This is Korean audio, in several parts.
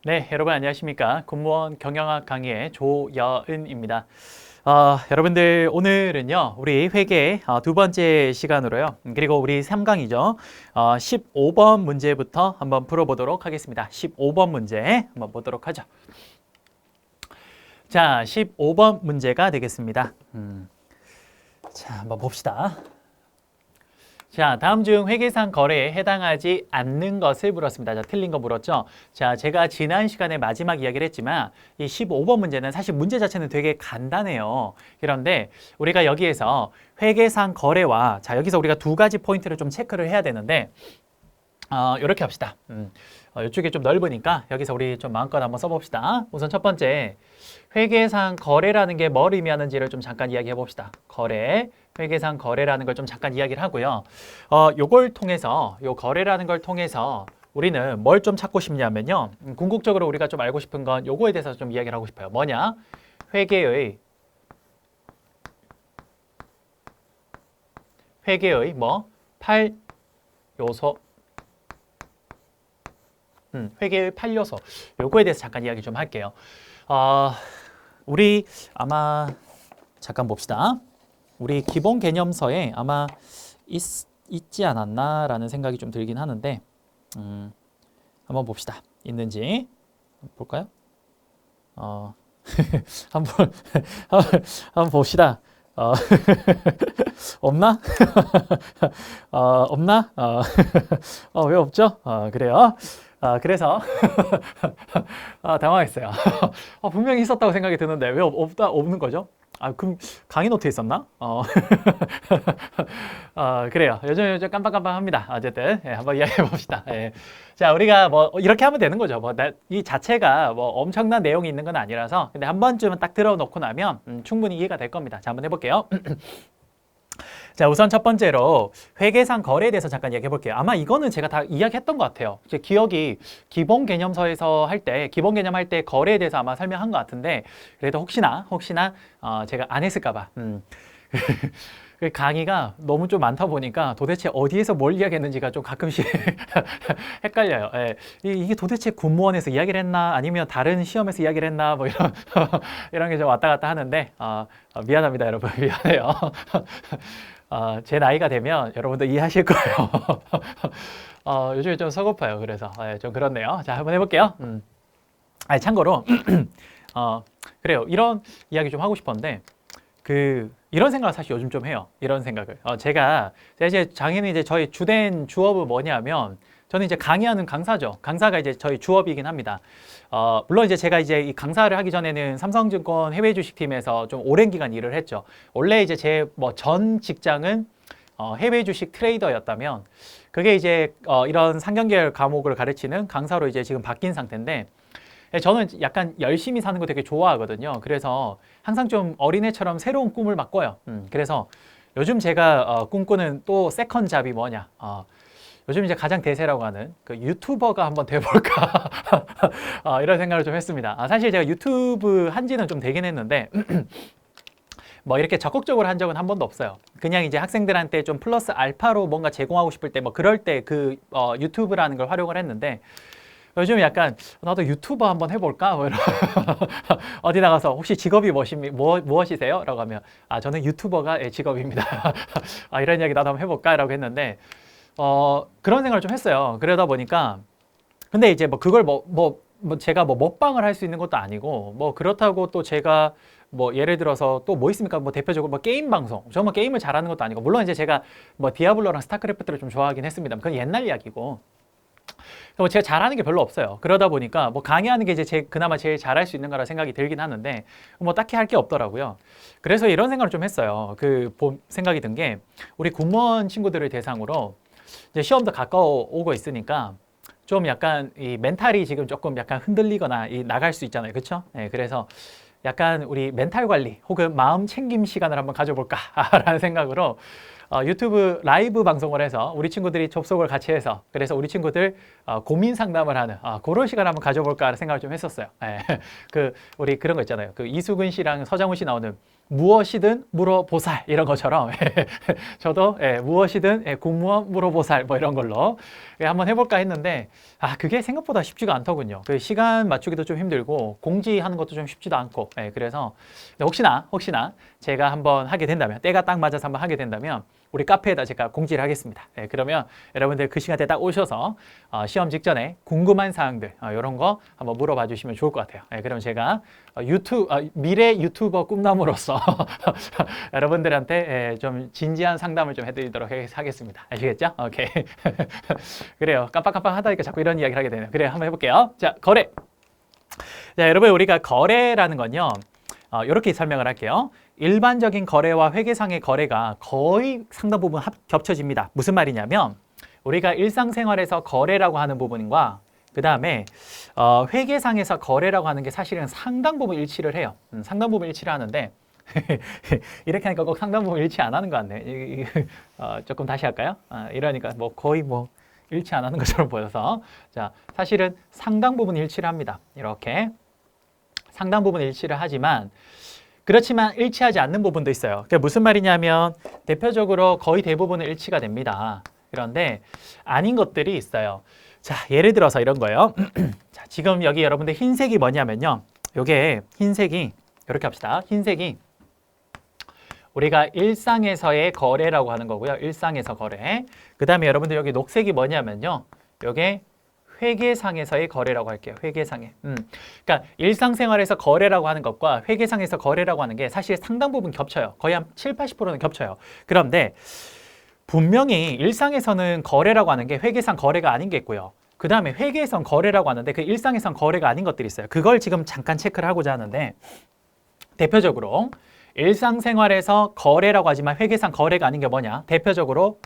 네, 여러분 안녕하십니까? 공무원 경영학 강의의 조여은입니다. 여러분들 오늘은요, 우리 회계 두 번째 시간으로요. 그리고 우리 3강이죠. 15번 문제부터 한번 풀어보도록 하겠습니다. 15번 문제 한번 보도록 하죠. 자, 15번 문제가 되겠습니다. 자, 한번 봅시다. 자, 다음 중 회계상 거래에 해당하지 않는 것을 물었습니다. 자, 틀린 거 물었죠? 자, 제가 지난 시간에 마지막 이야기를 했지만 이 15번 문제는 사실 문제 자체는 되게 간단해요. 그런데 우리가 여기에서 회계상 거래와 자, 여기서 우리가 두 가지 포인트를 좀 체크를 해야 되는데 이렇게 합시다. 이쪽이 좀 넓으니까 여기서 우리 좀 마음껏 한번 써봅시다. 우선 첫 번째, 회계상 거래라는 게 뭘 의미하는지를 좀 잠깐 이야기해 봅시다. 거래, 회계상 거래라는 걸 좀 잠깐 이야기를 하고요. 요걸 통해서, 요 거래라는 걸 통해서 우리는 뭘 좀 찾고 싶냐면요. 궁극적으로 우리가 좀 알고 싶은 건 요거에 대해서 좀 이야기를 하고 싶어요. 뭐냐? 회계의 뭐? 8요소. 회계의 8요소. 요거에 대해서 잠깐 이야기 좀 할게요. 우리 아마 잠깐 봅시다. 우리 기본 개념서에 아마 있지 않았나라는 생각이 좀 들긴 하는데 한번 봅시다. 있는지 볼까요? 한번 한번 봅시다. 없나? 없나? 왜 없죠? 그래요. 그래서 당황했어요. 분명히 있었다고 생각이 드는데 왜 없는 거죠? 그럼 강의 노트에 있었나? 그래요. 요즘 깜빡깜빡합니다. 어쨌든 한번 이야기해 봅시다. 예. 자, 우리가 뭐 이렇게 하면 되는 거죠. 이 자체가 뭐 엄청난 내용이 있는 건 아니라서 근데 한 번쯤은 딱 들어놓고 나면 충분히 이해가 될 겁니다. 자, 한번 해볼게요. 자, 우선 첫 번째로 회계상 거래에 대해서 잠깐 이야기해 볼게요. 아마 이거는 제가 다 이야기했던 것 같아요. 제 기억이 기본 개념서에서 기본 개념 할 때 거래에 대해서 아마 설명한 것 같은데 그래도 혹시나 제가 안 했을까 봐. 그 강의가 너무 좀 많다 보니까 도대체 어디에서 뭘 이야기했는지가 좀 가끔씩 헷갈려요. 예. 이게 도대체 공무원에서 이야기를 했나 아니면 다른 시험에서 이야기를 했나 뭐 이런 이런 게 좀 왔다 갔다 하는데 미안합니다, 여러분. 미안해요. 제 나이가 되면 여러분들 이해하실 거예요. 요즘에 좀 서글퍼요. 그래서 좀 그렇네요. 자, 한번 해볼게요. 참고로 그래요. 이런 이야기 좀 하고 싶었는데 이런 생각을 사실 요즘 좀 해요. 이런 생각을. 제가 이제 당연히 이제 저희 주된 주업은 뭐냐면 저는 이제 강의하는 강사죠. 강사가 이제 저희 주업이긴 합니다. 물론 이제 제가 이제 이 강사를 하기 전에는 삼성증권 해외 주식팀에서 좀 오랜 기간 일을 했죠. 원래 이제 제 뭐 전 직장은 해외 주식 트레이더였다면 그게 이제 이런 상경계열 과목을 가르치는 강사로 이제 지금 바뀐 상태인데 저는 약간 열심히 사는 거 되게 좋아하거든요. 그래서 항상 좀 어린애처럼 새로운 꿈을 막 꿔요. 그래서 요즘 제가 꿈꾸는 또 세컨 잡이 뭐냐. 요즘 이제 가장 대세라고 하는 그 유튜버가 한번 돼볼까 이런 생각을 좀 했습니다. 사실 제가 유튜브 한 지는 좀 되긴 했는데 뭐 이렇게 적극적으로 한 적은 한 번도 없어요. 그냥 이제 학생들한테 좀 플러스 알파로 뭔가 제공하고 싶을 때 뭐 그럴 때 유튜브라는 걸 활용을 했는데 요즘 약간 나도 유튜버 한번 해볼까? 뭐 이런 어디 나가서 혹시 직업이 무엇이세요? 라고 하면 저는 유튜버가 직업입니다. 이런 이야기 나도 한번 해볼까? 라고 했는데 그런 생각을 좀 했어요. 그러다 보니까 근데 이제 뭐 그걸 제가 뭐 먹방을 할 수 있는 것도 아니고 뭐 그렇다고 또 제가 뭐 예를 들어서 또 뭐 있습니까? 뭐 대표적으로 뭐 게임 방송. 정말 게임을 잘하는 것도 아니고 물론 이제 제가 뭐 디아블로랑 스타크래프트를 좀 좋아하긴 했습니다. 그건 옛날 이야기고. 뭐 제가 잘하는 게 별로 없어요. 그러다 보니까 뭐 강의하는 게 이제 그나마 제일 잘할 수 있는 거라 생각이 들긴 하는데 뭐 딱히 할 게 없더라고요. 그래서 이런 생각을 좀 했어요. 생각이 든 게 우리 공무원 친구들을 대상으로 이제 시험도 가까워 오고 있으니까 좀 약간 이 멘탈이 지금 조금 약간 흔들리거나 나갈 수 있잖아요. 그렇죠? 네, 그래서 약간 우리 멘탈 관리 혹은 마음 챙김 시간을 한번 가져볼까라는 생각으로 유튜브 라이브 방송을 해서 우리 친구들이 접속을 같이 해서 그래서 우리 친구들 고민 상담을 하는 그런 시간 한번 가져볼까 하는 생각을 좀 했었어요. 예. 우리 그런 거 있잖아요. 그 이수근 씨랑 서장훈 씨 나오는 무엇이든 물어보살 이런 것처럼 저도 무엇이든 공무원 물어보살 뭐 이런 걸로 한번 해볼까 했는데 그게 생각보다 쉽지가 않더군요. 그 시간 맞추기도 좀 힘들고 공지하는 것도 좀 쉽지도 않고 혹시나 제가 한번 하게 된다면 때가 딱 맞아서 한번 하게 된다면 우리 카페에다 제가 공지를 하겠습니다. 그러면 여러분들 그 시간대에 딱 오셔서 시험 직전에 궁금한 사항들 이런 거 한번 물어봐 주시면 좋을 것 같아요. 그럼 제가 미래 유튜버 꿈나무로서 여러분들한테 좀 진지한 상담을 좀 해드리도록 하겠습니다. 아시겠죠? 오케이. 그래요. 깜빡깜빡 하다니까 자꾸 이런 이야기를 하게 되네요. 그래요. 한번 해볼게요. 자, 거래. 자, 여러분 우리가 거래라는 건요. 이렇게 설명을 할게요. 일반적인 거래와 회계상의 거래가 거의 상당 부분 겹쳐집니다. 무슨 말이냐면 우리가 일상생활에서 거래라고 하는 부분과 그 다음에 회계상에서 거래라고 하는 게 사실은 상당 부분 일치를 해요. 상당 부분 일치를 하는데 이렇게 하니까 꼭 상당 부분 일치 안 하는 것 같네. 조금 다시 할까요? 이러니까 뭐 거의 뭐 일치 안 하는 것처럼 보여서 자 사실은 상당 부분 일치를 합니다. 이렇게 상당 부분 일치를 하지만 그렇지만 일치하지 않는 부분도 있어요. 그게 무슨 말이냐면 대표적으로 거의 대부분은 일치가 됩니다. 그런데 아닌 것들이 있어요. 자, 예를 들어서 이런 거예요. 자, 지금 여기 여러분들 흰색이 뭐냐면요. 요게 흰색이 이렇게 합시다. 흰색이 우리가 일상에서의 거래라고 하는 거고요. 일상에서 거래. 그 다음에 여러분들 여기 녹색이 뭐냐면요. 요게 회계상에서의 거래라고 할게요. 회계상에. 그러니까 일상생활에서 거래라고 하는 것과 회계상에서 거래라고 하는 게 사실 상당 부분 겹쳐요. 거의 한 7, 80%는 겹쳐요. 그런데 분명히 일상에서는 거래라고 하는 게 회계상 거래가 아닌 게 있고요. 그 다음에 회계상 거래라고 하는데 그 일상에선 거래가 아닌 것들이 있어요. 그걸 지금 잠깐 체크를 하고자 하는데 대표적으로 일상생활에서 거래라고 하지만 회계상 거래가 아닌 게 뭐냐? 대표적으로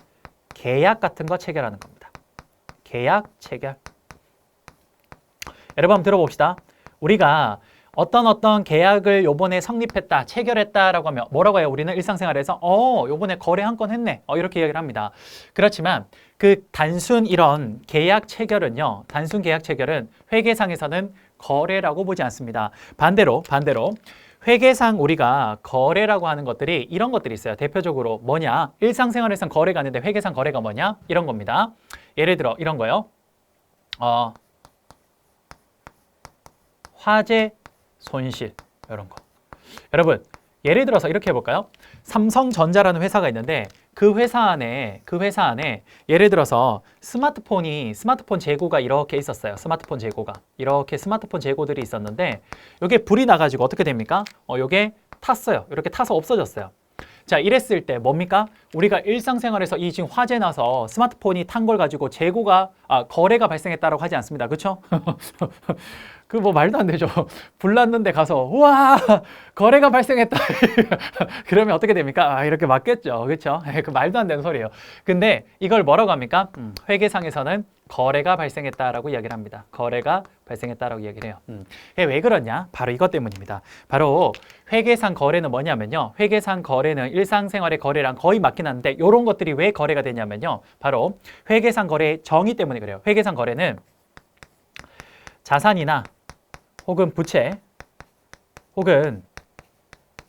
계약 같은 거 체결하는 겁니다. 계약, 체결. 여러분 한번 들어봅시다. 우리가 어떤 계약을 요번에 성립했다, 체결했다라고 하면 뭐라고 해요? 우리는 일상생활에서 요번에 거래 한 건 했네. 이렇게 이야기를 합니다. 그렇지만 그 단순 이런 계약 체결은요. 단순 계약 체결은 회계상에서는 거래라고 보지 않습니다. 반대로 회계상 우리가 거래라고 하는 것들이 이런 것들이 있어요. 대표적으로 뭐냐? 일상생활에선 거래가 아닌데 회계상 거래가 뭐냐? 이런 겁니다. 예를 들어 이런 거요. 화재, 손실 이런 거. 여러분 예를 들어서 이렇게 해볼까요? 삼성전자라는 회사가 있는데 그 회사 안에 예를 들어서 스마트폰 재고가 이렇게 있었어요. 스마트폰 재고가 이렇게 스마트폰 재고들이 있었는데 이게 불이 나가지고 어떻게 됩니까? 이게 탔어요. 이렇게 타서 없어졌어요. 자, 이랬을 때 뭡니까? 우리가 일상생활에서 이 지금 화재 나서 스마트폰이 탄 걸 가지고 재고가 거래가 발생했다라고 하지 않습니다. 그렇죠? 그 뭐 말도 안 되죠. 불 났는데 가서 우와 거래가 발생했다. 그러면 어떻게 됩니까? 이렇게 맞겠죠. 그렇죠? 그 말도 안 되는 소리예요. 근데 이걸 뭐라고 합니까? 회계상에서는 거래가 발생했다라고 이야기를 합니다. 거래가 발생했다라고 이야기를 해요. 왜 그러냐? 바로 이것 때문입니다. 바로 회계상 거래는 뭐냐면요. 회계상 거래는 일상생활의 거래랑 거의 맞긴 한데 이런 것들이 왜 거래가 되냐면요. 바로 회계상 거래의 정의 때문에 그래요. 회계상 거래는 자산이나 혹은 부채 혹은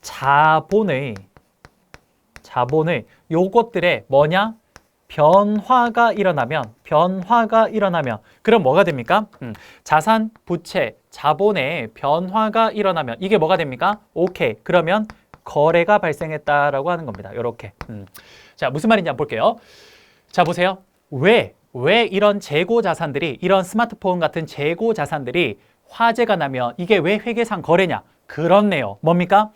자본의 요것들의 뭐냐? 변화가 일어나면 그럼 뭐가 됩니까? 자산, 부채, 자본의 변화가 일어나면 이게 뭐가 됩니까? 오케이. 그러면 거래가 발생했다라고 하는 겁니다. 이렇게. 자, 무슨 말인지 한번 볼게요. 자, 보세요. 왜 이런 재고 자산들이 이런 스마트폰 같은 재고 자산들이 화재가 나면 이게 왜 회계상 거래냐? 그렇네요. 뭡니까?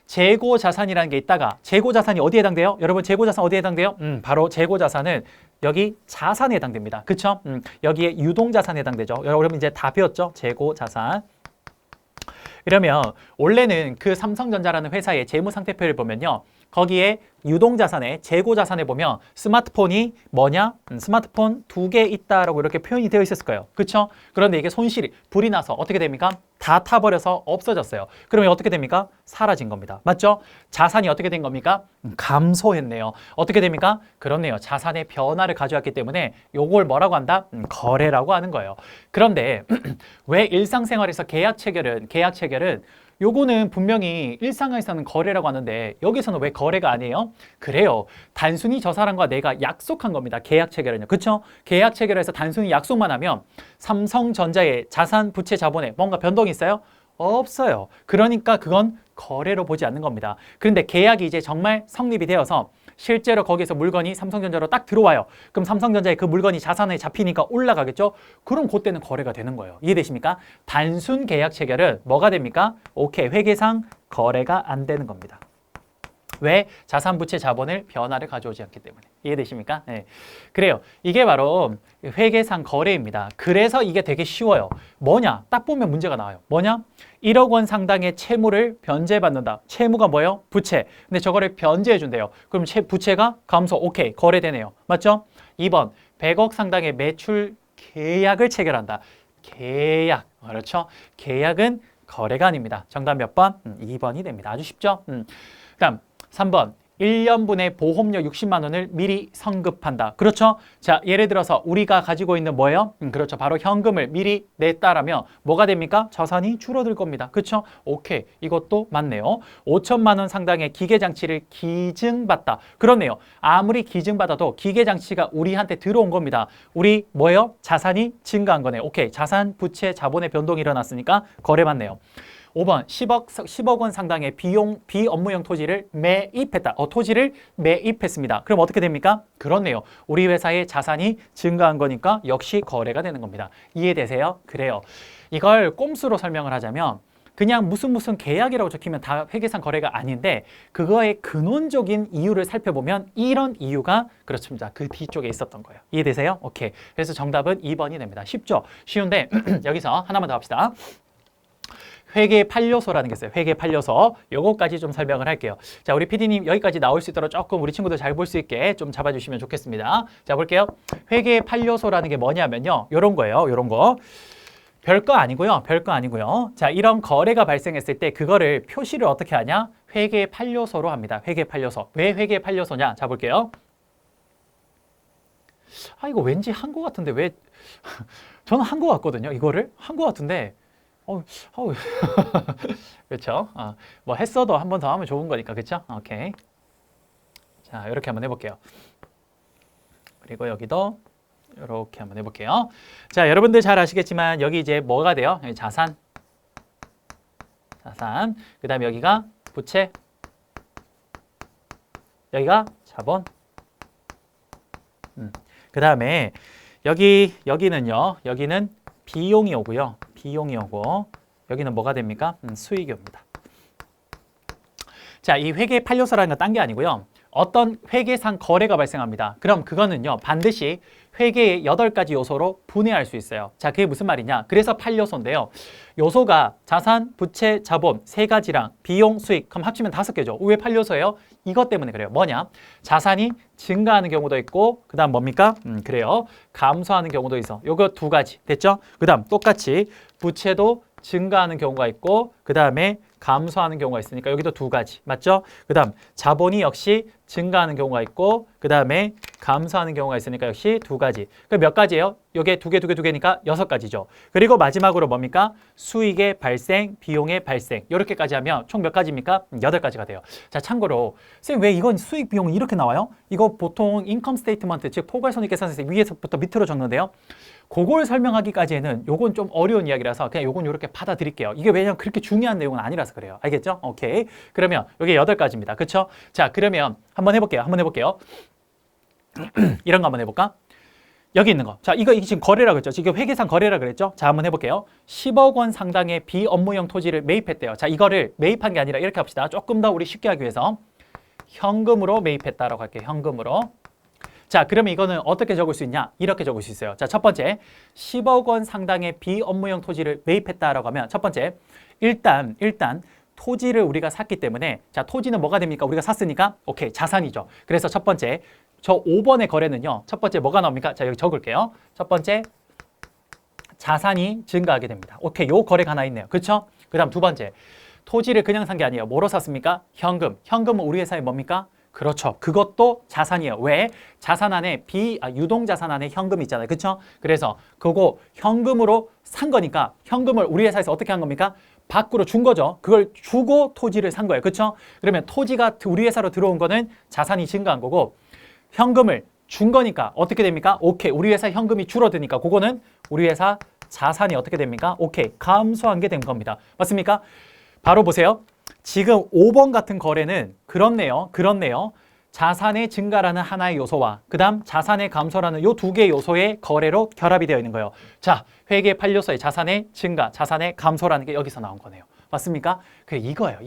재고 자산이라는 게 있다가 재고 자산이 어디에 해당돼요? 여러분 재고 자산 어디에 해당돼요? 바로 재고 자산은 여기 자산에 해당됩니다. 그쵸? 여기에 유동 자산에 해당되죠. 여러분 이제 다 배웠죠? 재고 자산. 이러면 원래는 그 삼성전자라는 회사의 재무상태표를 보면요. 거기에 유동자산에 재고자산에 보면 스마트폰이 뭐냐? 스마트폰 2개 있다라고 이렇게 표현이 되어 있었을 거예요. 그렇죠? 그런데 이게 손실이 불이 나서 어떻게 됩니까? 다 타버려서 없어졌어요. 그러면 어떻게 됩니까? 사라진 겁니다. 맞죠? 자산이 어떻게 된 겁니까? 감소했네요. 어떻게 됩니까? 그렇네요. 자산의 변화를 가져왔기 때문에 요걸 뭐라고 한다? 거래라고 하는 거예요. 그런데 왜 일상생활에서 계약 체결은 요거는 분명히 일상에서는 거래라고 하는데 여기서는 왜 거래가 아니에요? 그래요. 단순히 저 사람과 내가 약속한 겁니다. 계약 체결은요. 그렇죠? 계약 체결에서 단순히 약속만 하면 삼성전자의 자산, 부채, 자본에 뭔가 변동이 있어요? 없어요. 그러니까 그건 거래로 보지 않는 겁니다. 그런데 계약이 이제 정말 성립이 되어서 실제로 거기에서 물건이 삼성전자로 딱 들어와요. 그럼 삼성전자에 그 물건이 자산에 잡히니까 올라가겠죠? 그럼 그때는 거래가 되는 거예요. 이해되십니까? 단순 계약 체결은 뭐가 됩니까? 오케이, 회계상 거래가 안 되는 겁니다. 왜? 자산, 부채, 자본을 변화를 가져오지 않기 때문에. 이해되십니까? 네. 그래요. 이게 바로 회계상 거래입니다. 그래서 이게 되게 쉬워요. 뭐냐? 딱 보면 문제가 나와요. 뭐냐? 1억 원 상당의 채무를 변제받는다. 채무가 뭐예요? 부채. 근데 저거를 변제해 준대요. 그럼 부채가 감소. 오케이. 거래되네요. 맞죠? 2번. 100억 상당의 매출 계약을 체결한다. 계약. 그렇죠? 계약은 거래가 아닙니다. 정답 몇 번? 2번이 됩니다. 아주 쉽죠? 그다음 3번. 1년분의 보험료 60만 원을 미리 성급한다. 그렇죠? 자, 예를 들어서 우리가 가지고 있는 뭐예요? 그렇죠. 바로 현금을 미리 냈다라면 뭐가 됩니까? 자산이 줄어들 겁니다. 그렇죠? 오케이. 이것도 맞네요. 5천만 원 상당의 기계장치를 기증받다. 그렇네요. 아무리 기증받아도 기계장치가 우리한테 들어온 겁니다. 우리 뭐예요? 자산이 증가한 거네. 오케이. 자산, 부채, 자본의 변동이 일어났으니까 거래 맞네요. 5번 10억 원 상당의 비업무용 토지를 매입했다. 토지를 매입했습니다. 그럼 어떻게 됩니까? 그렇네요. 우리 회사의 자산이 증가한 거니까 역시 거래가 되는 겁니다. 이해되세요? 그래요. 이걸 꼼수로 설명을 하자면 그냥 무슨 계약이라고 적히면 다 회계상 거래가 아닌데 그거의 근원적인 이유를 살펴보면 이런 이유가 그렇습니다. 그 뒤쪽에 있었던 거예요. 이해되세요? 오케이. 그래서 정답은 2번이 됩니다. 쉽죠? 쉬운데 여기서 하나만 더 합시다. 회계 8요소라는 게 있어요. 회계 8요소. 요거까지 좀 설명을 할게요. 자, 우리 PD님 여기까지 나올 수 있도록 조금 우리 친구들 잘 볼 수 있게 좀 잡아주시면 좋겠습니다. 자, 볼게요. 회계 8요소라는 게 뭐냐면요. 요런 거예요. 요런 거. 별거 아니고요. 별거 아니고요. 자, 이런 거래가 발생했을 때 그거를 표시를 어떻게 하냐? 회계 8요소로 합니다. 회계 8요소. 왜 회계 8요소냐? 자, 볼게요. 아, 이거 왠지 한 거 같은데 왜 저는 한 거 같거든요. 이거를 한 거 같은데 그렇죠? 뭐 했어도 한 번 더 하면 좋은 거니까, 그렇죠? 오케이. 자, 이렇게 한번 해볼게요. 그리고 여기도 이렇게 한번 해볼게요. 자, 여러분들 잘 아시겠지만 여기 이제 뭐가 돼요? 자산. 그 다음에 여기가 부채. 여기가 자본. 그 다음에 여기는요. 여기는 비용이 오고요. 비용이 오고 여기는 뭐가 됩니까? 수익이 옵니다. 자, 이 회계 8요소라는 건 딴 게 아니고요. 어떤 회계상 거래가 발생합니다. 그럼 그거는요. 반드시 회계의 8가지 요소로 분해할 수 있어요. 자, 그게 무슨 말이냐? 그래서 8요소인데요. 요소가 자산, 부채, 자본 3가지랑 비용, 수익 그럼 합치면 5개죠. 왜 8요소예요? 이것 때문에 그래요. 뭐냐? 자산이 증가하는 경우도 있고 그 다음 뭡니까? 그래요. 감소하는 경우도 있어. 요거 2가지 됐죠? 그 다음 똑같이 부채도 증가하는 경우가 있고 그 다음에 감소하는 경우가 있으니까 여기도 2가지 맞죠? 그 다음 자본이 역시 증가하는 경우가 있고 그 다음에 감소하는 경우가 있으니까 역시 2가지. 그럼 몇 가지예요? 요게 2개니까 6가지죠. 그리고 마지막으로 뭡니까? 수익의 발생, 비용의 발생 이렇게까지 하면 총 몇 가지입니까? 8가지가 돼요. 자, 참고로 선생님 왜 이건 수익, 비용이 이렇게 나와요? 이거 보통 인컴 스테이트먼트 즉 포괄손익계산서에서 위에서부터 밑으로 적는데요. 그걸 설명하기까지는 요건 좀 어려운 이야기라서 그냥 요건 이렇게 받아들일게요. 이게 왜냐면 그렇게 중요한 내용은 아니라서 그래요. 알겠죠? 오케이. 그러면 여기 8가지입니다. 그렇죠? 자, 그러면 한번 해볼게요. 이런 거 한번 해볼까? 여기 있는 거. 자, 이거 지금 거래라 그랬죠? 지금 회계상 거래라 그랬죠? 자, 한번 해볼게요. 10억 원 상당의 비업무용 토지를 매입했대요. 자, 이거를 매입한 게 아니라 이렇게 합시다. 조금 더 우리 쉽게 하기 위해서 현금으로 매입했다라고 할게요. 현금으로. 자, 그러면 이거는 어떻게 적을 수 있냐? 이렇게 적을 수 있어요. 자, 첫 번째, 10억 원 상당의 비업무용 토지를 매입했다라고 하면 첫 번째, 일단 토지를 우리가 샀기 때문에 자, 토지는 뭐가 됩니까? 우리가 샀으니까 오케이, 자산이죠. 그래서 첫 번째, 저 5번의 거래는요. 첫 번째 뭐가 나옵니까? 자, 여기 적을게요. 첫 번째, 자산이 증가하게 됩니다. 오케이, 요 거래가 하나 있네요. 그렇죠? 그다음 두 번째, 토지를 그냥 산 게 아니에요. 뭐로 샀습니까? 현금. 현금은 우리 회사에 뭡니까? 그렇죠. 그것도 자산이에요. 왜? 자산 안에 유동 자산 안에 현금 있잖아요. 그렇죠? 그래서 그거 현금으로 산 거니까 현금을 우리 회사에서 어떻게 한 겁니까? 밖으로 준 거죠. 그걸 주고 토지를 산 거예요. 그렇죠? 그러면 토지가 우리 회사로 들어온 거는 자산이 증가한 거고 현금을 준 거니까 어떻게 됩니까? 오케이. 우리 회사 현금이 줄어드니까 그거는 우리 회사 자산이 어떻게 됩니까? 오케이. 감소한 게 된 겁니다. 맞습니까? 바로 보세요. 지금 5번 같은 거래는 그렇네요. 자산의 증가라는 하나의 요소와 그 다음 자산의 감소라는 요 두 개의 요소의 거래로 결합이 되어 있는 거예요. 자, 회계 판료서의 자산의 증가, 자산의 감소라는 게 여기서 나온 거네요. 맞습니까? 그게 이거예요.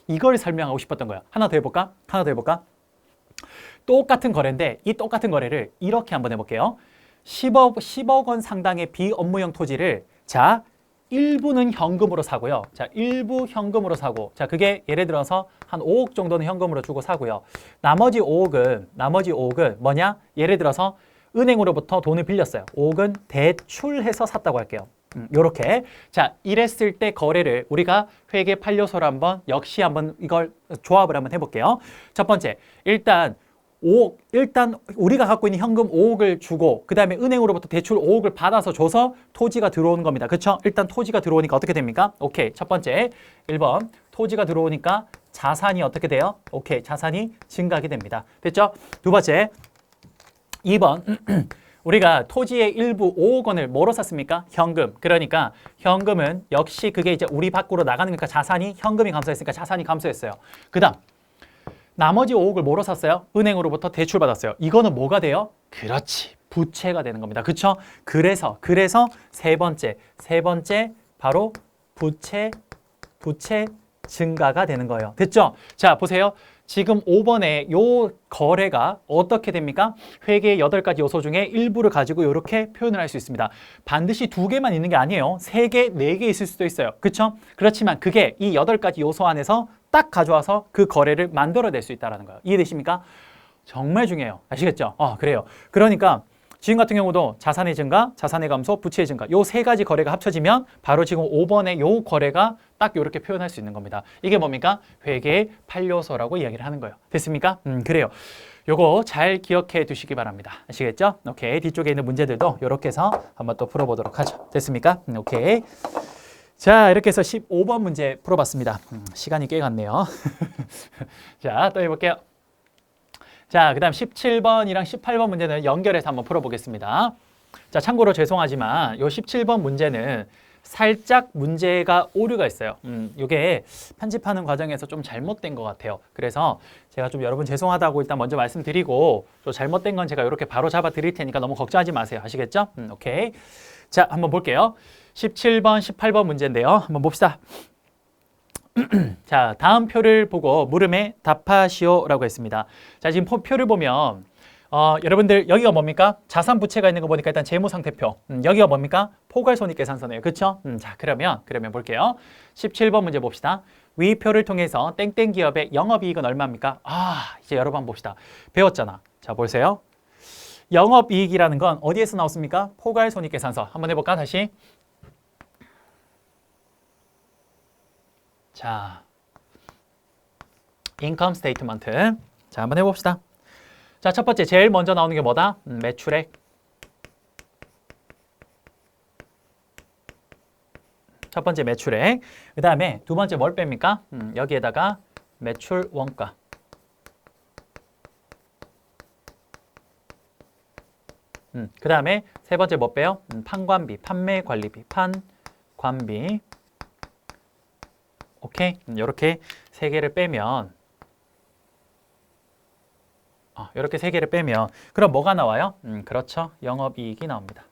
이걸 설명하고 싶었던 거예요. 하나 더 해볼까? 똑같은 거래인데 이 똑같은 거래를 이렇게 한번 해볼게요. 10억 원 상당의 비업무용 토지를 자, 일부는 현금으로 사고요. 자, 일부 현금으로 사고. 자, 그게 예를 들어서 한 5억 정도는 현금으로 주고 사고요. 나머지 5억은 뭐냐? 예를 들어서 은행으로부터 돈을 빌렸어요. 5억은 대출해서 샀다고 할게요. 요렇게. 자, 이랬을 때 거래를 우리가 회계 판료서로 역시 한번 이걸 조합을 한번 해볼게요. 첫 번째, 일단 우리가 갖고 있는 현금 5억을 주고 그 다음에 은행으로부터 대출 5억을 받아서 줘서 토지가 들어오는 겁니다. 그렇죠? 일단 토지가 들어오니까 어떻게 됩니까? 오케이. 첫 번째 1번 토지가 들어오니까 자산이 어떻게 돼요? 오케이. 자산이 증가하게 됩니다. 됐죠? 두 번째 2번 우리가 토지의 일부 5억 원을 뭐로 샀습니까? 현금. 그러니까 현금은 역시 그게 이제 우리 밖으로 나가는 거니까 현금이 감소했으니까 자산이 감소했어요. 그 다음 나머지 5억을 뭐로 샀어요? 은행으로부터 대출받았어요. 이거는 뭐가 돼요? 그렇지. 부채가 되는 겁니다. 그렇죠? 그래서 세 번째 바로 부채 증가가 되는 거예요. 됐죠? 자, 보세요. 지금 5번에 요 거래가 어떻게 됩니까? 회계의 8가지 요소 중에 일부를 가지고 이렇게 표현을 할 수 있습니다. 반드시 2개만 있는 게 아니에요. 3개, 4개 있을 수도 있어요. 그렇죠? 그렇지만 그게 이 8가지 요소 안에서 딱 가져와서 그 거래를 만들어낼 수 있다는 거예요. 이해되십니까? 정말 중요해요. 아시겠죠? 그래요. 그러니까 지금 같은 경우도 자산의 증가, 자산의 감소, 부채의 증가 요 3가지 거래가 합쳐지면 바로 지금 5번의 요 거래가 딱 이렇게 표현할 수 있는 겁니다. 이게 뭡니까? 회계 판료서라고 이야기를 하는 거예요. 됐습니까? 그래요. 요거 잘 기억해 두시기 바랍니다. 아시겠죠? 오케이. 뒤쪽에 있는 문제들도 이렇게 해서 한번 또 풀어보도록 하죠. 됐습니까? 오케이. 자, 이렇게 해서 15번 문제 풀어봤습니다. 시간이 꽤 갔네요. 자, 또 해볼게요. 자, 그 다음 17번이랑 18번 문제는 연결해서 한번 풀어보겠습니다. 자, 참고로 죄송하지만 요 17번 문제는 살짝 문제가 오류가 있어요. 이게 편집하는 과정에서 좀 잘못된 것 같아요. 그래서 제가 좀 여러분 죄송하다고 일단 먼저 말씀드리고 또 잘못된 건 제가 이렇게 바로 잡아 드릴 테니까 너무 걱정하지 마세요. 아시겠죠? 오케이. 자, 한번 볼게요. 17번, 18번 문제인데요. 한번 봅시다. 자, 다음 표를 보고 물음에 답하시오라고 했습니다. 자, 지금 표를 보면 여러분들 여기가 뭡니까? 자산 부채가 있는 거 보니까 일단 재무상태표. 여기가 뭡니까? 포괄손익계산서네요. 그렇죠? 자, 그러면 볼게요. 17번 문제 봅시다. 위 표를 통해서 땡땡 기업의 영업이익은 얼마입니까? 이제 여러 번 봅시다. 배웠잖아. 자, 보세요. 영업이익이라는 건 어디에서 나왔습니까? 포괄손익계산서. 한번 해볼까? 다시. 자, 인컴 스테이트먼트. 자, 한번 해봅시다. 자, 첫 번째 제일 먼저 나오는 게 뭐다? 매출액. 첫 번째 매출액. 그 다음에 두 번째 뭘 뺍니까? 여기에다가 매출 원가. 그 다음에 세 번째 뭐 빼요? 판관비, 판매관리비, 판관비. 오케이? 이렇게 세 개를 빼면 이렇게 세 개를 빼면 그럼 뭐가 나와요? 그렇죠. 영업이익이 나옵니다.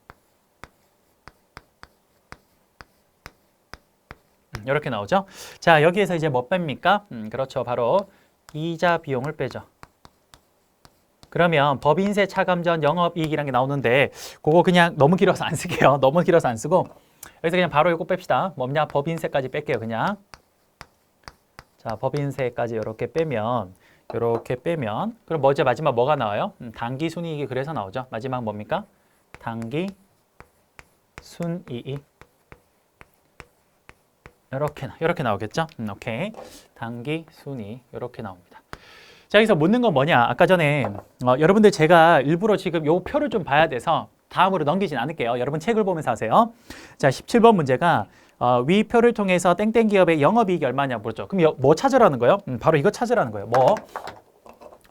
이렇게 나오죠. 자, 여기에서 이제 뭐 뺍니까? 그렇죠. 바로 이자 비용을 빼죠. 그러면 법인세 차감 전 영업이익이라는 게 나오는데 그거 그냥 너무 길어서 안 쓸게요. 너무 길어서 안 쓰고 여기서 그냥 바로 이거 뺍시다. 뭐냐? 법인세까지 뺄게요. 그냥. 자, 법인세까지 이렇게 빼면 그럼 먼저 마지막 뭐가 나와요? 당기순이익이 그래서 나오죠. 마지막 뭡니까? 당기 순이익 이렇게 나오겠죠? 오케이. 당기 순이익 이렇게 나옵니다. 자, 여기서 묻는 건 뭐냐? 아까 전에 여러분들 제가 일부러 지금 요 표를 좀 봐야 돼서 다음으로 넘기진 않을게요. 여러분 책을 보면서 하세요. 자, 17번 문제가 위 표를 통해서 땡땡 기업의 영업이익이 얼마냐 물었죠. 그럼 뭐 찾으라는 거예요? 바로 이거 찾으라는 거예요. 뭐?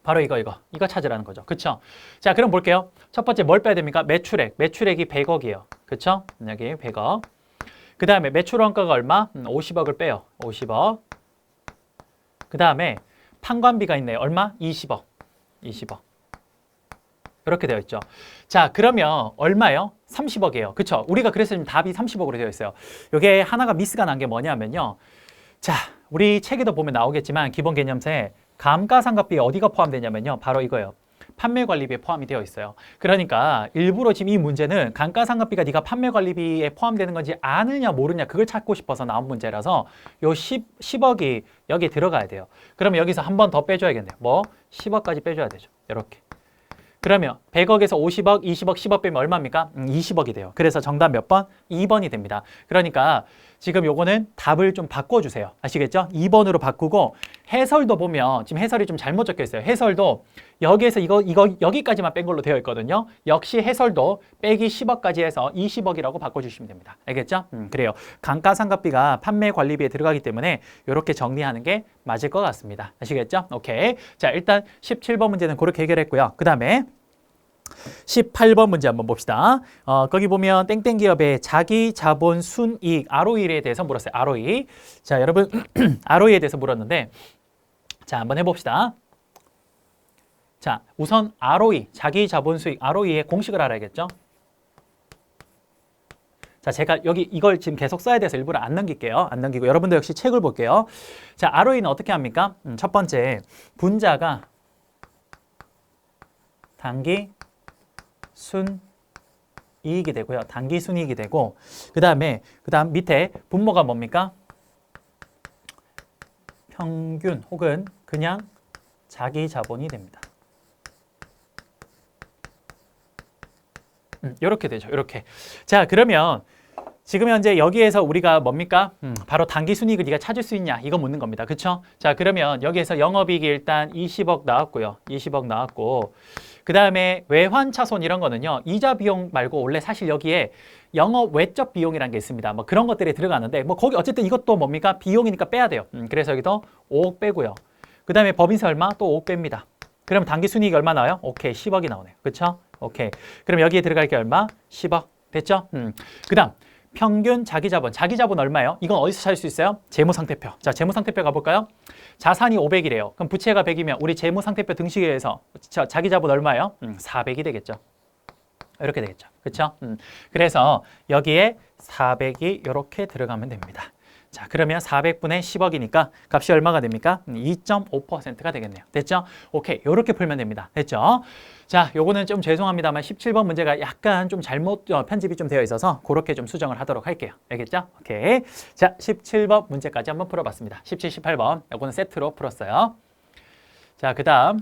바로 이거 찾으라는 거죠. 그쵸? 자, 그럼 볼게요. 첫 번째 뭘 빼야 됩니까? 매출액. 매출액이 100억이에요. 그쵸? 여기 100억. 그 다음에 매출 원가가 얼마? 50억을 빼요. 50억. 그 다음에 판관비가 있네요. 얼마? 20억. 20억. 이렇게 되어 있죠. 자, 그러면 얼마예요? 30억이에요. 그쵸? 우리가 그래서 지금 답이 30억으로 되어 있어요. 이게 하나가 미스가 난 게 뭐냐면요. 자, 우리 책에도 보면 나오겠지만 기본 개념서에 감가상각비에 어디가 포함되냐면요. 바로 이거예요. 판매관리비에 포함이 되어 있어요. 그러니까 일부러 지금 이 문제는 감가상각비가 네가 판매관리비에 포함되는 건지 아느냐 모르냐 그걸 찾고 싶어서 나온 문제라서 요 10억이 여기에 들어가야 돼요. 그러면 여기서 한 번 더 빼줘야겠네요. 뭐? 10억까지 빼줘야 되죠. 이렇게. 그러면 100억에서 50억, 20억, 10억 빼면 얼마입니까? 20억이 돼요. 그래서 정답 몇 번? 2번이 됩니다. 그러니까 지금 요거는 답을 좀 바꿔주세요. 아시겠죠? 2번으로 바꾸고 해설도 보면 지금 해설이 좀 잘못 적혀 있어요. 해설도 여기에서 이거 여기까지만 뺀 걸로 되어 있거든요. 역시 해설도 빼기 10억까지 해서 20억이라고 바꿔주시면 됩니다. 알겠죠? 그래요. 감가상각비가 판매관리비에 들어가기 때문에 이렇게 정리하는 게 맞을 것 같습니다. 아시겠죠? 오케이. 자, 일단 17번 문제는 그렇게 해결했고요. 그 다음에 18번 문제 한번 봅시다. 거기 보면 땡땡 기업의 자기 자본 순이익 ROE에 대해서 물었어요. ROE. 자, 여러분 ROE에 대해서 물었는데 자, 한번 해봅시다. 자, 우선 ROE, 자기 자본 수익 ROE의 공식을 알아야겠죠? 자, 제가 여기 이걸 지금 계속 써야 돼서 일부러 안 넘길게요. 안 넘기고 여러분도 역시 책을 볼게요. 자, ROE는 어떻게 합니까? 첫 번째, 분자가 단기 순이익이 되고요. 단기 순이익이 되고 그다음 밑에 분모가 뭡니까? 평균 혹은 그냥 자기 자본이 됩니다. 이렇게 되죠. 이렇게. 자, 그러면 지금 현재 여기에서 우리가 뭡니까? 바로 단기 순이익을 네가 찾을 수 있냐? 이거 묻는 겁니다. 그렇죠? 자, 그러면 여기에서 영업이익이 일단 20억 나왔고요. 20억 나왔고 그 다음에 외환차손 이런 거는요. 이자 비용 말고 원래 사실 여기에 영업 외적 비용이라는 게 있습니다. 뭐 그런 것들이 들어가는데 뭐 거기 어쨌든 이것도 뭡니까? 비용이니까 빼야 돼요. 그래서 여기도 5억 빼고요. 그 다음에 법인세 얼마? 또 5억 뺍니다. 그럼 단기 순이익이 얼마 나와요? 오케이, 10억이 나오네요. 그렇죠? 오케이. 그럼 여기에 들어갈 게 얼마? 10억. 됐죠? 그 다음 평균 자기자본. 자기자본 얼마예요? 이건 어디서 찾을 수 있어요? 재무상태표. 자, 재무상태표 가볼까요? 자산이 500이래요. 그럼 부채가 100이면 우리 재무상태표 등식에 의해서 자기자본 얼마예요? 400이 되겠죠. 이렇게 되겠죠. 그렇죠? 그래서 여기에 400이 이렇게 들어가면 됩니다. 자, 그러면 400분의 10억이니까 값이 얼마가 됩니까? 2.5%가 되겠네요. 됐죠? 오케이, 이렇게 풀면 됩니다. 됐죠? 자, 요거는 좀 죄송합니다만 17번 문제가 약간 좀 잘못 편집이 좀 되어 있어서 그렇게 좀 수정을 하도록 할게요. 알겠죠? 오케이. 자, 17번 문제까지 한번 풀어봤습니다. 17, 18번 요거는 세트로 풀었어요. 자, 그 다음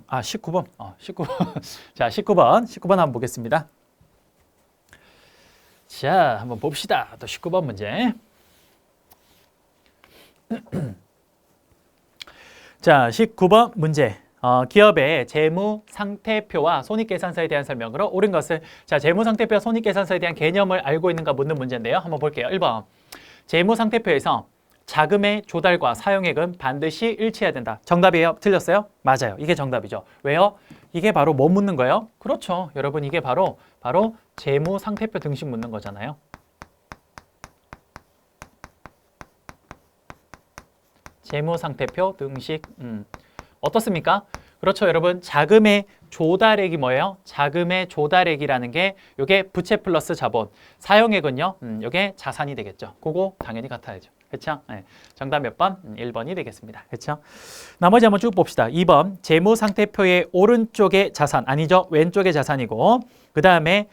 19번. 19번. 자, 19번 한번 보겠습니다. 자, 한번 봅시다. 또 19번 문제. 자, 19번 문제. 기업의 재무상태표와 손익계산서에 대한 설명으로 옳은 것을 자, 재무상태표와 손익계산서에 대한 개념을 알고 있는가 묻는 문제인데요. 한번 볼게요. 1번. 재무상태표에서 자금의 조달과 사용액은 반드시 일치해야 된다. 정답이에요? 틀렸어요? 맞아요. 이게 정답이죠. 왜요? 이게 바로 뭐 묻는 거예요? 그렇죠. 여러분 이게 바로 재무상태표 등식 묻는 거잖아요. 재무상태표 등식 어떻습니까? 그렇죠, 여러분. 자금의 조달액이 뭐예요? 자금의 조달액이라는 게 이게 부채 플러스 자본, 사용액은요, 이게 자산이 되겠죠. 그거 당연히 같아야죠. 그렇죠? 네. 정답 몇 번? 1번이 되겠습니다. 그렇죠? 나머지 한번 쭉 봅시다. 2번 재무상태표의 오른쪽에 자산, 아니죠? 왼쪽에 자산이고 그 다음에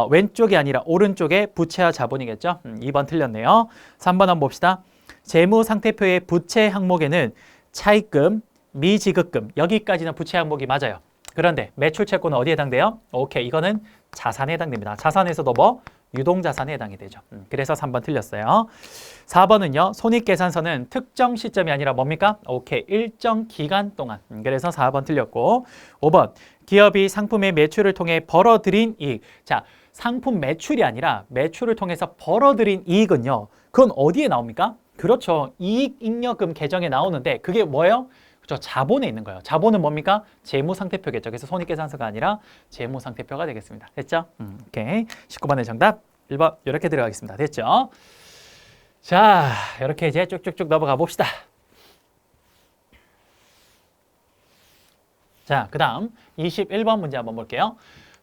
왼쪽이 아니라 오른쪽에 부채와 자본이겠죠? 2번 틀렸네요. 3번 한번 봅시다. 재무상태표의 부채 항목에는 차입금, 미지급금 여기까지는 부채 항목이 맞아요. 그런데 매출 채권은 어디에 해당돼요? 오케이, 이거는 자산에 해당됩니다. 자산에서도 뭐? 유동자산에 해당이 되죠. 그래서 3번 틀렸어요. 4번은요. 손익계산서는 특정 시점이 아니라 뭡니까? 오케이. 일정 기간 동안. 그래서 4번 틀렸고 5번 기업이 상품의 매출을 통해 벌어들인 이익. 자, 상품 매출이 아니라 매출을 통해서 벌어들인 이익은요. 그건 어디에 나옵니까? 그렇죠. 이익잉여금 계정에 나오는데 그게 뭐예요? 그렇죠. 자본에 있는 거예요. 자본은 뭡니까? 재무상태표겠죠. 그래서 손익계산서가 아니라 재무상태표가 되겠습니다. 됐죠? 오케이. 19번의 정답 1번 이렇게 들어가겠습니다. 됐죠? 자, 이렇게 이제 쭉쭉쭉 넘어가 봅시다. 자, 그 다음 21번 문제 한번 볼게요.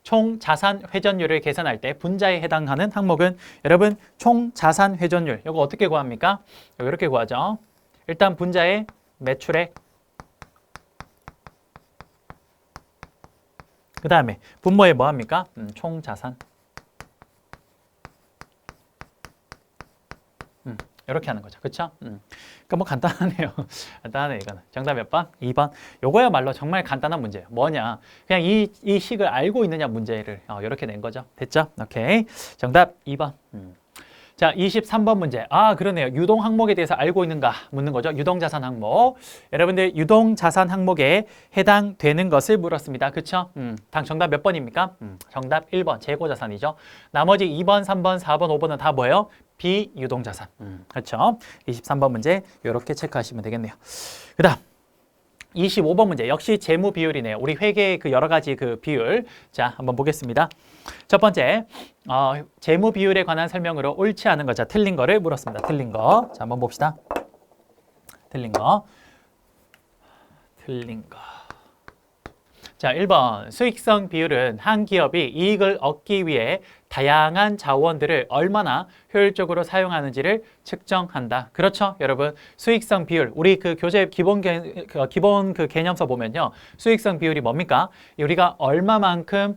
총 자산 회전율을 계산할 때 분자에 해당하는 항목은 여러분 총 자산 회전율 이거 어떻게 구합니까? 이렇게 구하죠. 일단 분자의 매출액 그 다음에 분모에 뭐 합니까? 총 자산 이렇게 하는 거죠. 그렇죠? 그러니까 뭐 간단하네요. 간단하네 이거는. 정답 몇 번? 2번. 요거야말로 정말 간단한 문제예요. 뭐냐? 그냥 이 식을 알고 있느냐 문제를 이렇게 낸 거죠. 됐죠? 오케이. 정답 2번. 자, 23번 문제. 아, 그러네요. 유동 항목에 대해서 알고 있는가 묻는 거죠. 유동자산 항목. 여러분들 유동자산 항목에 해당되는 것을 물었습니다. 그렇죠? 정답 몇 번입니까? 정답 1번. 재고자산이죠. 나머지 2번, 3번, 4번, 5번은 다 뭐예요? 비유동자산. 그렇죠? 23번 문제 이렇게 체크하시면 되겠네요. 그 다음 25번 문제 역시 재무 비율이네요. 우리 회계의 그 여러 가지 그 비율. 자, 한번 보겠습니다. 첫 번째 재무 비율에 관한 설명으로 옳지 않은 거, 자 틀린 거를 물었습니다. 틀린 거. 자, 한번 봅시다. 틀린 거. 자, 1번 수익성 비율은 한 기업이 이익을 얻기 위해 다양한 자원들을 얼마나 효율적으로 사용하는지를 측정한다. 그렇죠, 여러분. 수익성 비율, 우리 그 교재 기본 그 개념서 보면요. 수익성 비율이 뭡니까? 우리가 얼마만큼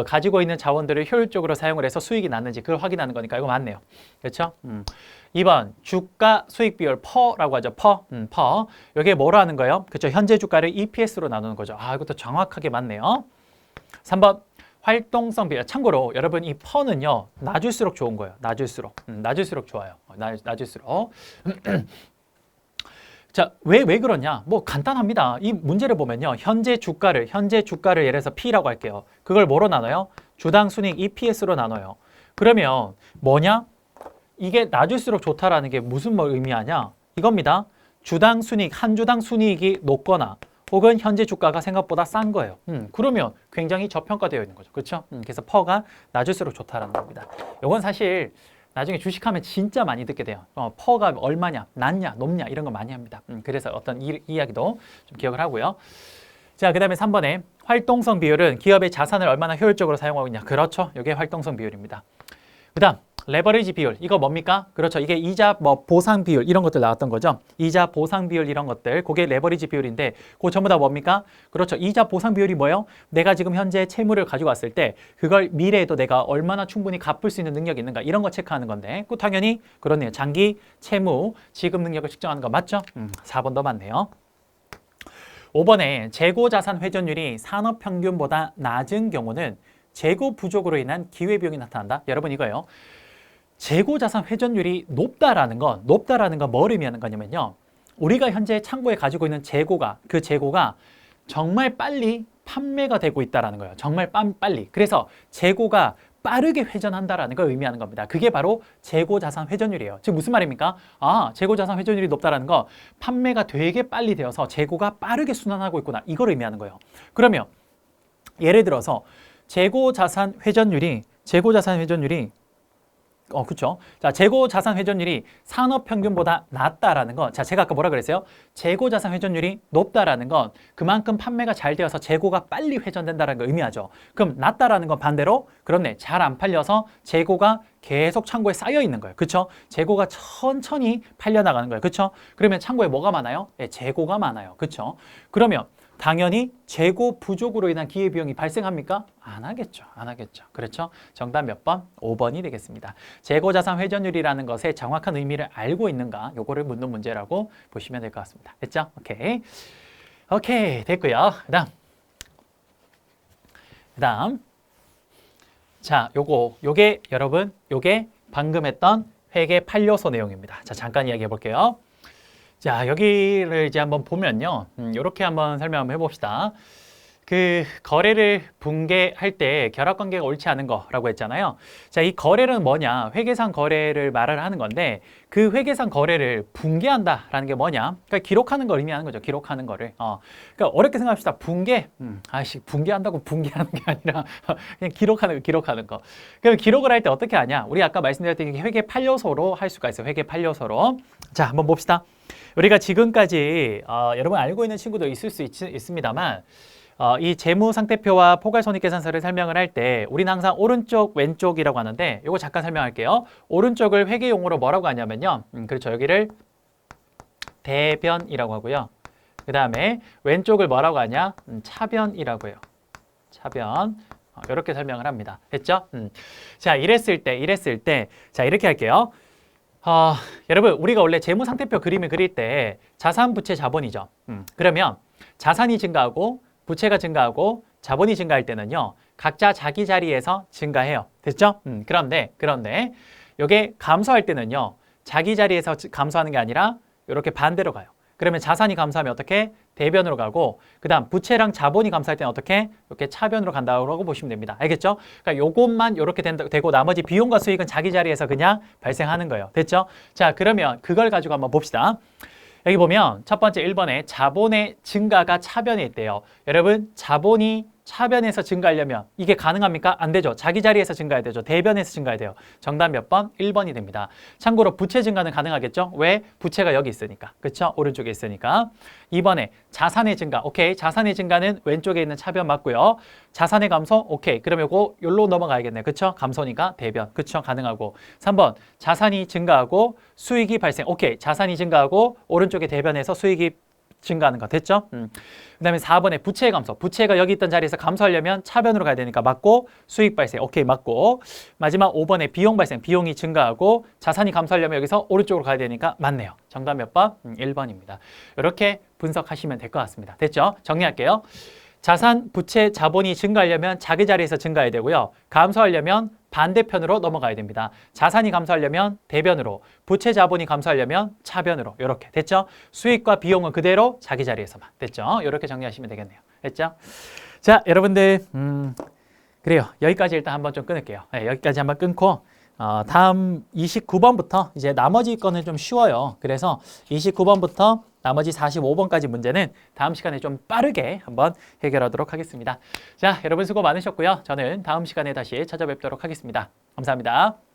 가지고 있는 자원들을 효율적으로 사용을 해서 수익이 났는지 그걸 확인하는 거니까 이거 맞네요. 그렇죠? 2번 주가 수익 비율 퍼라고 하죠. 퍼. 이게 뭐로 하는 거예요? 그렇죠. 현재 주가를 EPS로 나누는 거죠. 아, 이것도 정확하게 맞네요. 3번 활동성 비율. 참고로 여러분 이 퍼는요. 낮을수록 좋은 거예요. 낮을수록 좋아요. 낮을수록. 자, 왜 그러냐? 뭐 간단합니다. 이 문제를 보면요. 현재 주가를 예를 들어서 P라고 할게요. 그걸 뭐로 나눠요? 주당 순이익 EPS로 나눠요. 그러면 뭐냐? 이게 낮을수록 좋다라는 게 무슨 의미하냐? 이겁니다. 주당 순이익, 한 주당 순이익이 높거나 혹은 현재 주가가 생각보다 싼 거예요. 그러면 굉장히 저평가되어 있는 거죠. 그렇죠? 그래서 퍼가 낮을수록 좋다라는 겁니다. 이건 사실 나중에 주식하면 진짜 많이 듣게 돼요. 퍼가 얼마냐, 낮냐, 높냐 이런 거 많이 합니다. 그래서 어떤 이야기도 좀 기억을 하고요. 자, 그 다음에 3번에 활동성 비율은 기업의 자산을 얼마나 효율적으로 사용하고 있냐. 그렇죠. 이게 활동성 비율입니다. 그 다음 레버리지 비율, 이거 뭡니까? 그렇죠. 이게 이자 보상 비율 이런 것들 나왔던 거죠. 이자 보상 비율 이런 것들, 그게 레버리지 비율인데 그거 전부 다 뭡니까? 그렇죠. 이자 보상 비율이 뭐예요? 내가 지금 현재 채무를 가지고 왔을 때 그걸 미래에도 내가 얼마나 충분히 갚을 수 있는 능력이 있는가 이런 거 체크하는 건데 그 당연히 그렇네요. 장기 채무 지급 능력을 측정하는 거 맞죠? 4번 더 맞네요. 5번에 재고자산 회전율이 산업평균보다 낮은 경우는 재고 부족으로 인한 기회비용이 나타난다. 여러분 이거예요. 재고자산 회전율이 높다라는 건 뭘 의미하는 거냐면요. 우리가 현재 창고에 가지고 있는 그 재고가 정말 빨리 판매가 되고 있다라는 거예요. 정말 빨리. 그래서 재고가 빠르게 회전한다라는 걸 의미하는 겁니다. 그게 바로 재고자산 회전율이에요. 즉 무슨 말입니까? 아, 재고자산 회전율이 높다라는 거 판매가 되게 빨리 되어서 재고가 빠르게 순환하고 있구나. 이걸 의미하는 거예요. 그러면 예를 들어서 재고자산 회전율이 그렇죠. 자, 재고자산 회전율이 산업평균보다 낮다라는 건, 자, 제가 아까 뭐라 그랬어요? 재고자산 회전율이 높다라는 건 그만큼 판매가 잘 되어서 재고가 빨리 회전된다는 걸 의미하죠. 그럼 낮다라는 건 반대로 그렇네. 잘 안 팔려서 재고가 계속 창고에 쌓여 있는 거예요. 그렇죠? 재고가 천천히 팔려 나가는 거예요. 그렇죠? 그러면 창고에 뭐가 많아요? 네, 재고가 많아요. 그렇죠? 그러면 당연히 재고 부족으로 인한 기회비용이 발생합니까? 안 하겠죠. 그렇죠? 정답 몇 번? 5번이 되겠습니다. 재고자산 회전율이라는 것의 정확한 의미를 알고 있는가? 요거를 묻는 문제라고 보시면 될 것 같습니다. 됐죠? 오케이. 됐고요. 그 다음 자, 요게 여러분, 요게 방금 했던 회계 8요소 내용입니다. 자, 잠깐 이야기해 볼게요. 자, 여기를 이제 한번 보면요. 요렇게 한번 설명 한번 해봅시다. 그 거래를 붕괴할 때 결합관계가 옳지 않은 거라고 했잖아요. 자, 이 거래는 뭐냐? 회계상 거래를 말을 하는 건데 그 회계상 거래를 붕괴한다라는 게 뭐냐? 그러니까 기록하는 걸 의미하는 거죠. 기록하는 거를. 그러니까 어렵게 생각합시다. 붕괴. 붕괴한다고 붕괴하는 게 아니라 그냥 기록하는 거. 그럼 기록을 할 때 어떻게 하냐? 우리 아까 말씀드렸던 게 회계 8요소로 할 수가 있어요. 회계 8요소로. 자, 한번 봅시다. 우리가 지금까지 여러분 알고 있는 친구도 있을 수 있습니다만 이 재무상태표와 포괄손익계산서를 설명을 할 때 우리는 항상 오른쪽, 왼쪽이라고 하는데 이거 잠깐 설명할게요. 오른쪽을 회계용어로 뭐라고 하냐면요. 그렇죠. 여기를 대변이라고 하고요. 그 다음에 왼쪽을 뭐라고 하냐? 차변이라고 해요. 차변. 이렇게 설명을 합니다. 됐죠? 자, 이랬을 때 자, 이렇게 할게요. 여러분, 우리가 원래 재무상태표 그림을 그릴 때 자산, 부채, 자본이죠. 그러면 자산이 증가하고 부채가 증가하고 자본이 증가할 때는요. 각자 자기 자리에서 증가해요. 됐죠? 그런데 이게 감소할 때는요. 자기 자리에서 감소하는 게 아니라 이렇게 반대로 가요. 그러면 자산이 감소하면 어떻게? 대변으로 가고 그 다음 부채랑 자본이 감소할 때는 어떻게? 이렇게 차변으로 간다고 보시면 됩니다. 알겠죠? 그러니까 요것만 이렇게 되고 나머지 비용과 수익은 자기 자리에서 그냥 발생하는 거예요. 됐죠? 자, 그러면 그걸 가지고 한번 봅시다. 여기 보면 첫 번째 1번에 자본의 증가가 차변에 있대요. 여러분, 자본이 차변에서 증가하려면 이게 가능합니까? 안 되죠. 자기 자리에서 증가해야 되죠. 대변에서 증가해야 돼요. 정답 몇 번? 1번이 됩니다. 참고로 부채 증가는 가능하겠죠? 왜? 부채가 여기 있으니까. 그렇죠? 오른쪽에 있으니까. 2번에 자산의 증가. 오케이. 자산의 증가는 왼쪽에 있는 차변 맞고요. 자산의 감소. 오케이. 그럼 요거 여기로 넘어가야겠네요. 그렇죠? 감소니까 대변. 그렇죠? 가능하고. 3번 자산이 증가하고 수익이 발생. 오케이. 자산이 증가하고 오른쪽에 대변에서 수익이 증가하는 거 됐죠? 그 다음에 4번에 부채 감소. 부채가 여기 있던 자리에서 감소하려면 차변으로 가야 되니까 맞고 수익 발생. 오케이, 맞고. 마지막 5번에 비용 발생. 비용이 증가하고 자산이 감소하려면 여기서 오른쪽으로 가야 되니까 맞네요. 정답 몇 번? 1번입니다. 이렇게 분석하시면 될 것 같습니다. 됐죠? 정리할게요. 자산, 부채, 자본이 증가하려면 자기 자리에서 증가해야 되고요. 감소하려면 반대편으로 넘어가야 됩니다. 자산이 감소하려면 대변으로, 부채, 자본이 감소하려면 차변으로. 이렇게 됐죠? 수익과 비용은 그대로 자기 자리에서만. 됐죠? 이렇게 정리하시면 되겠네요. 됐죠? 자, 여러분들 그래요. 여기까지 일단 한번 좀 끊을게요. 네, 여기까지 한번 끊고 다음 29번부터 이제 나머지 거는 좀 쉬워요. 그래서 29번부터 나머지 45번까지 문제는 다음 시간에 좀 빠르게 한번 해결하도록 하겠습니다. 자, 여러분 수고 많으셨고요. 저는 다음 시간에 다시 찾아뵙도록 하겠습니다. 감사합니다.